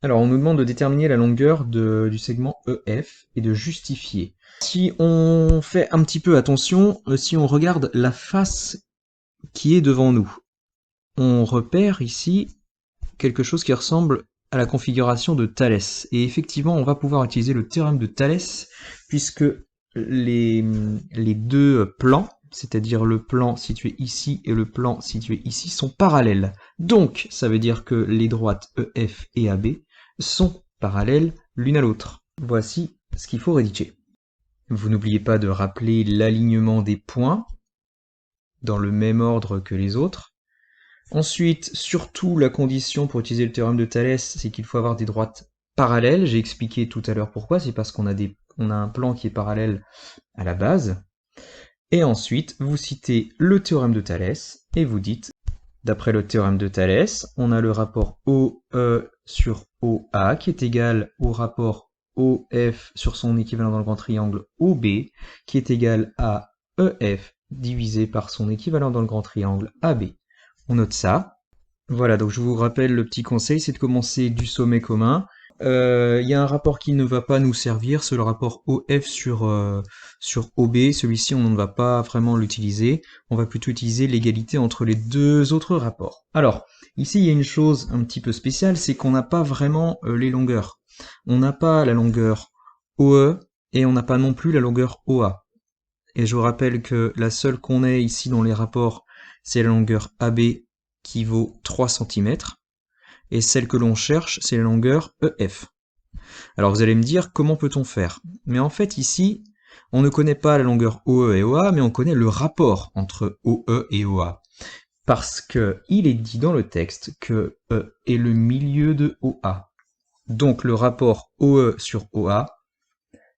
Alors, on nous demande de déterminer la longueur du segment EF et de justifier. Si on fait un petit peu attention, si on regarde la face qui est devant nous, on repère ici quelque chose qui ressemble à la configuration de Thalès. Et effectivement, on va pouvoir utiliser le théorème de Thalès, puisque les deux plans, c'est-à-dire le plan situé ici et le plan situé ici, sont parallèles. Donc, ça veut dire que les droites EF et AB sont parallèles l'une à l'autre. Voici ce qu'il faut rédiger. Vous n'oubliez pas de rappeler l'alignement des points dans le même ordre que les autres. Ensuite, surtout, la condition pour utiliser le théorème de Thalès, c'est qu'il faut avoir des droites parallèles. J'ai expliqué tout à l'heure pourquoi, c'est parce qu'on a un plan qui est parallèle à la base. Et ensuite, vous citez le théorème de Thalès, et vous dites, d'après le théorème de Thalès, on a le rapport OE sur OA, qui est égal au rapport OF sur son équivalent dans le grand triangle OB, qui est égal à EF divisé par son équivalent dans le grand triangle AB. On note ça. Voilà, donc je vous rappelle le petit conseil, c'est de commencer du sommet commun. Il y a un rapport qui ne va pas nous servir, c'est le rapport OF sur OB. Celui-ci, on ne va pas vraiment l'utiliser. On va plutôt utiliser l'égalité entre les deux autres rapports. Alors, ici, il y a une chose un petit peu spéciale, c'est qu'on n'a pas vraiment les longueurs. On n'a pas la longueur OE et on n'a pas non plus la longueur OA. Et je vous rappelle que la seule qu'on ait ici dans les rapports, c'est la longueur AB qui vaut 3 cm, et celle que l'on cherche, c'est la longueur EF. Alors vous allez me dire, comment peut-on faire? Mais en fait ici, on ne connaît pas la longueur OE et OA, mais on connaît le rapport entre OE et OA. Parce que il est dit dans le texte que E est le milieu de OA. Donc le rapport OE sur OA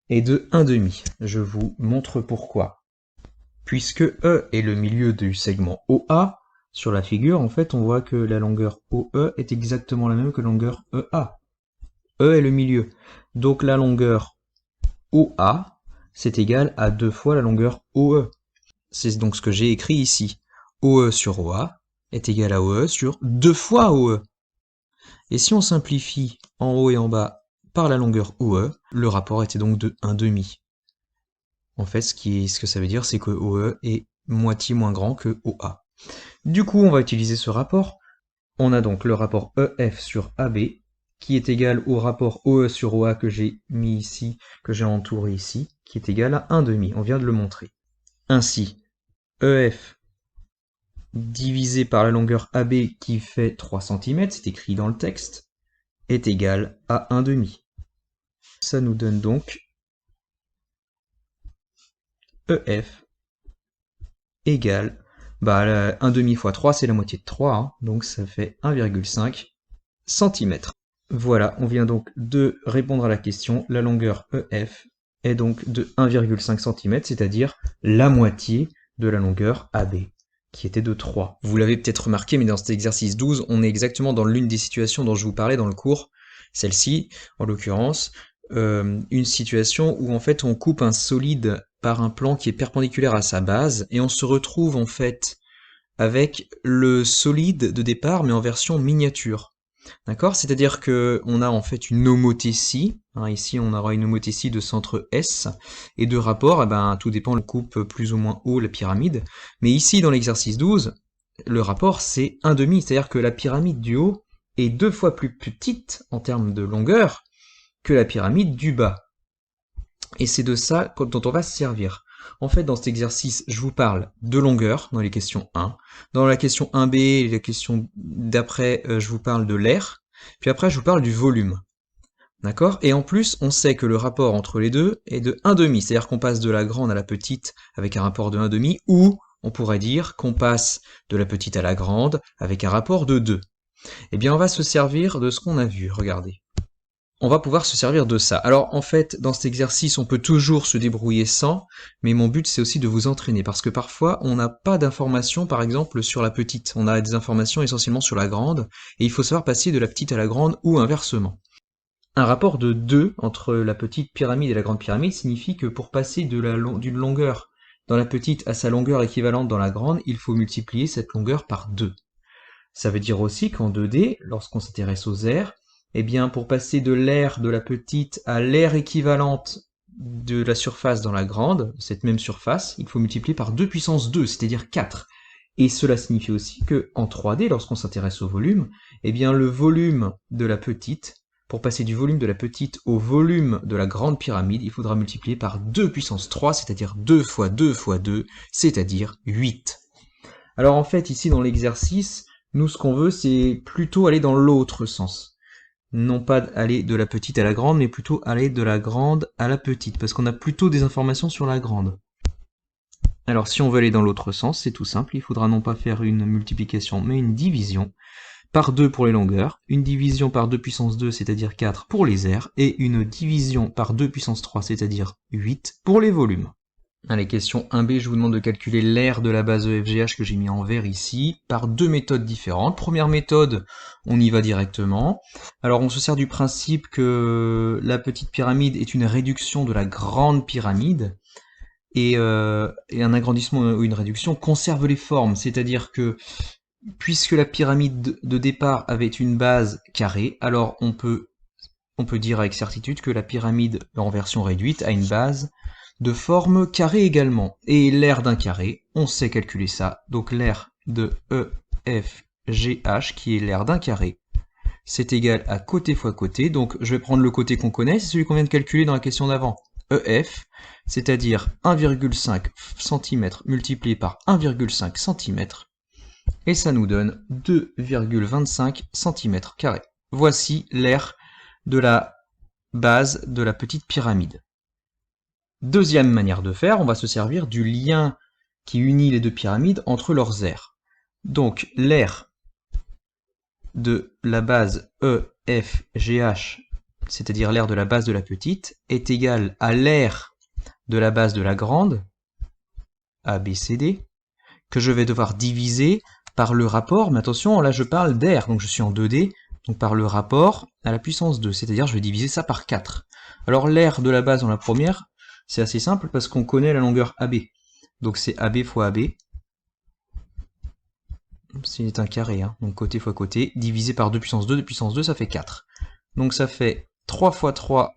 est de 1,5. Je vous montre pourquoi. Puisque E est le milieu du segment OA, sur la figure, en fait, on voit que la longueur OE est exactement la même que la longueur EA. E est le milieu. Donc la longueur OA, c'est égal à 2 fois la longueur OE. C'est donc ce que j'ai écrit ici. OE sur OA est égal à OE sur 2 fois OE. Et si on simplifie en haut et en bas par la longueur OE, le rapport était donc de 1,5. En fait, ce que ça veut dire, c'est que OE est moitié moins grand que OA. Du coup, on va utiliser ce rapport. On a donc le rapport EF sur AB, qui est égal au rapport OE sur OA que j'ai mis ici, que j'ai entouré ici, qui est égal à 1,5. On vient de le montrer. Ainsi, EF divisé par la longueur AB qui fait 3 cm, c'est écrit dans le texte, est égal à 1,5. Ça nous donne donc EF égale, 1,5 fois 3, c'est la moitié de 3, hein, donc ça fait 1,5 cm. Voilà, on vient donc de répondre à la question. La longueur EF est donc de 1,5 cm, c'est-à-dire la moitié de la longueur AB, qui était de 3. Vous l'avez peut-être remarqué, mais dans cet exercice 12, on est exactement dans l'une des situations dont je vous parlais dans le cours. Celle-ci, en l'occurrence, une situation où en fait on coupe un solide par un plan qui est perpendiculaire à sa base, et on se retrouve en fait avec le solide de départ, mais en version miniature. D'accord? C'est-à-dire que on a en fait une homothétie. Hein, ici, on aura une homothétie de centre S. Et de rapport, tout dépend, on coupe plus ou moins haut la pyramide. Mais ici, dans l'exercice 12, le rapport, c'est 1,5. C'est-à-dire que la pyramide du haut est 2 fois plus petite en termes de longueur que la pyramide du bas. Et c'est de ça dont on va se servir. En fait, dans cet exercice, je vous parle de longueur dans les questions 1. Dans la question 1b et la question d'après, je vous parle de l'air. Puis après, je vous parle du volume. D'accord? Et en plus, on sait que le rapport entre les deux est de 1,5. C'est-à-dire qu'on passe de la grande à la petite avec un rapport de 1,5, ou on pourrait dire qu'on passe de la petite à la grande avec un rapport de 2. Eh bien, on va se servir de ce qu'on a vu. Regardez. On va pouvoir se servir de ça. Alors en fait, dans cet exercice, on peut toujours se débrouiller sans, mais mon but c'est aussi de vous entraîner, parce que parfois on n'a pas d'informations, par exemple, sur la petite. On a des informations essentiellement sur la grande, et il faut savoir passer de la petite à la grande, ou inversement. Un rapport de 2 entre la petite pyramide et la grande pyramide signifie que pour passer d'une longueur dans la petite à sa longueur équivalente dans la grande, il faut multiplier cette longueur par 2. Ça veut dire aussi qu'en 2D, lorsqu'on s'intéresse aux aires, Eh bien, pour passer de l'aire de la petite à l'aire équivalente de la surface dans la grande, cette même surface, il faut multiplier par 2 puissance 2, c'est-à-dire 4. Et cela signifie aussi que en 3D, lorsqu'on s'intéresse au volume, eh bien le volume de la petite, pour passer du volume de la petite au volume de la grande pyramide, il faudra multiplier par 2 puissance 3, c'est-à-dire 2 fois 2 fois 2, c'est-à-dire 8. Alors en fait, ici dans l'exercice, nous ce qu'on veut, c'est plutôt aller dans l'autre sens. Non pas aller de la petite à la grande, mais plutôt aller de la grande à la petite, parce qu'on a plutôt des informations sur la grande. Alors si on veut aller dans l'autre sens, c'est tout simple, il faudra non pas faire une multiplication, mais une division par 2 pour les longueurs, une division par 2 puissance 2, c'est-à-dire 4 pour les aires, et une division par 2 puissance 3, c'est-à-dire 8 pour les volumes. Allez, question 1b, je vous demande de calculer l'aire de la base EFGH que j'ai mis en vert ici, par deux méthodes différentes. Première méthode, on y va directement. Alors on se sert du principe que la petite pyramide est une réduction de la grande pyramide, et un agrandissement ou une réduction conserve les formes, c'est-à-dire que puisque la pyramide de départ avait une base carrée, alors on peut dire avec certitude que la pyramide en version réduite a une base de forme carrée également. Et l'aire d'un carré, on sait calculer ça. Donc l'aire de EFGH, qui est l'aire d'un carré, c'est égal à côté fois côté. Donc je vais prendre le côté qu'on connaît, c'est celui qu'on vient de calculer dans la question d'avant. EF, c'est-à-dire 1,5 cm multiplié par 1,5 cm. Et ça nous donne 2,25 cm². Voici l'aire de la base de la petite pyramide. Deuxième manière de faire, on va se servir du lien qui unit les deux pyramides entre leurs aires. Donc l'aire de la base EFGH, c'est-à-dire l'aire de la base de la petite, est égale à l'aire de la base de la grande, ABCD, que je vais devoir diviser par le rapport, mais attention, là je parle d'aire, donc je suis en 2D, donc par le rapport à la puissance 2, c'est-à-dire je vais diviser ça par 4. Alors l'aire de la base dans la première, c'est assez simple parce qu'on connaît la longueur AB. Donc c'est AB fois AB. C'est un carré, hein, donc côté fois côté, divisé par 2 puissance 2, 2 puissance 2, ça fait 4. Donc ça fait 3 fois 3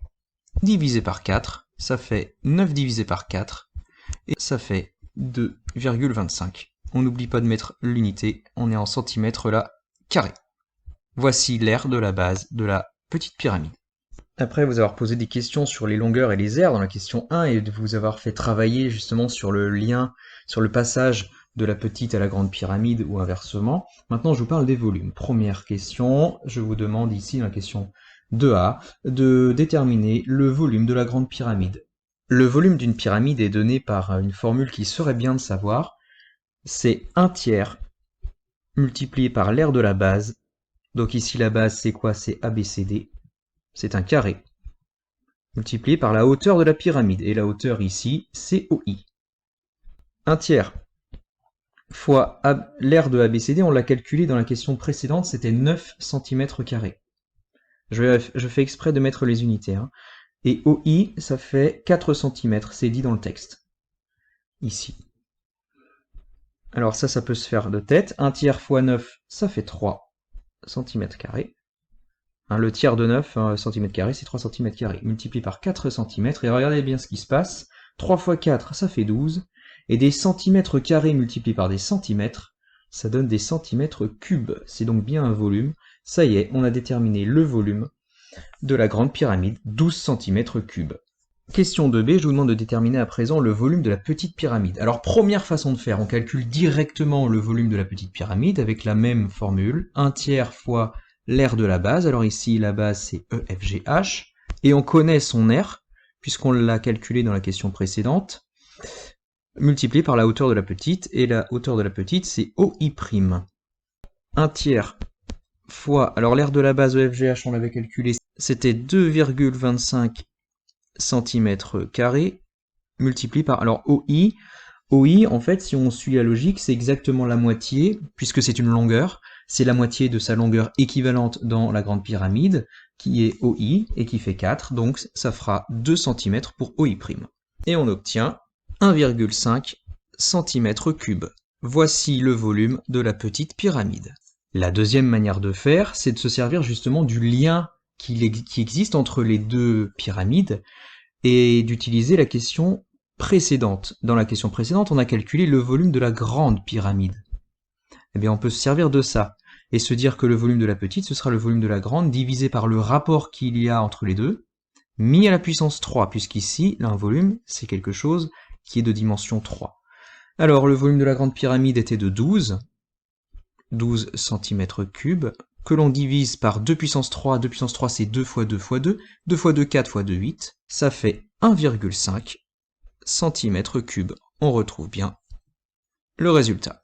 divisé par 4, ça fait 9 divisé par 4, et ça fait 2,25. On n'oublie pas de mettre l'unité, on est en centimètres là, carré. Voici l'aire de la base de la petite pyramide. Après vous avoir posé des questions sur les longueurs et les aires dans la question 1 et de vous avoir fait travailler justement sur le lien, sur le passage de la petite à la grande pyramide ou inversement, maintenant je vous parle des volumes. Première question, je vous demande ici dans la question 2A de déterminer le volume de la grande pyramide. Le volume d'une pyramide est donné par une formule qui serait bien de savoir, c'est 1/3 multiplié par l'aire de la base. Donc ici la base c'est quoi? C'est ABCD. C'est un carré, multiplié par la hauteur de la pyramide. Et la hauteur ici, c'est OI. 1/3 fois l'aire de ABCD, on l'a calculé dans la question précédente, c'était 9 cm². Je fais exprès de mettre les unités. Hein. Et OI, ça fait 4 cm, c'est dit dans le texte. Ici. Alors ça peut se faire de tête. 1/3 fois 9, ça fait 3 cm². Le tiers de 9 cm², c'est 3 cm². Multiplié par 4 cm, et regardez bien ce qui se passe. 3 fois 4, ça fait 12. Et des centimètres carrés multipliés par des centimètres, ça donne des centimètres cubes. C'est donc bien un volume. Ça y est, on a déterminé le volume de la grande pyramide, 12 cm³. Question 2b, je vous demande de déterminer à présent le volume de la petite pyramide. Alors première façon de faire, on calcule directement le volume de la petite pyramide avec la même formule, 1/3 fois l'aire de la base. Alors ici, la base, c'est EFGH. Et on connaît son aire, puisqu'on l'a calculé dans la question précédente, multiplié par la hauteur de la petite. Et la hauteur de la petite, c'est OI'. 1/3 fois... Alors l'aire de la base EFGH, on l'avait calculé, c'était 2,25 cm², multiplié par... Alors OI, en fait, si on suit la logique, c'est exactement la moitié, puisque c'est une longueur, c'est la moitié de sa longueur équivalente dans la grande pyramide, qui est OI, et qui fait 4, donc ça fera 2 cm pour OI'. Et on obtient 1,5 cm³. Voici le volume de la petite pyramide. La deuxième manière de faire, c'est de se servir justement du lien qui existe entre les deux pyramides et d'utiliser la question précédente. Dans la question précédente, on a calculé le volume de la grande pyramide. Eh bien, on peut se servir de ça et se dire que le volume de la petite, ce sera le volume de la grande divisé par le rapport qu'il y a entre les deux, mis à la puissance 3, puisqu'ici, un volume, c'est quelque chose qui est de dimension 3. Alors, le volume de la grande pyramide était de 12 cm3, que l'on divise par 2 puissance 3. 2 puissance 3, c'est 2 fois 2 fois 2. 2 fois 2, 4 fois 2, 8. Ça fait 1,5 cm3. On retrouve bien le résultat.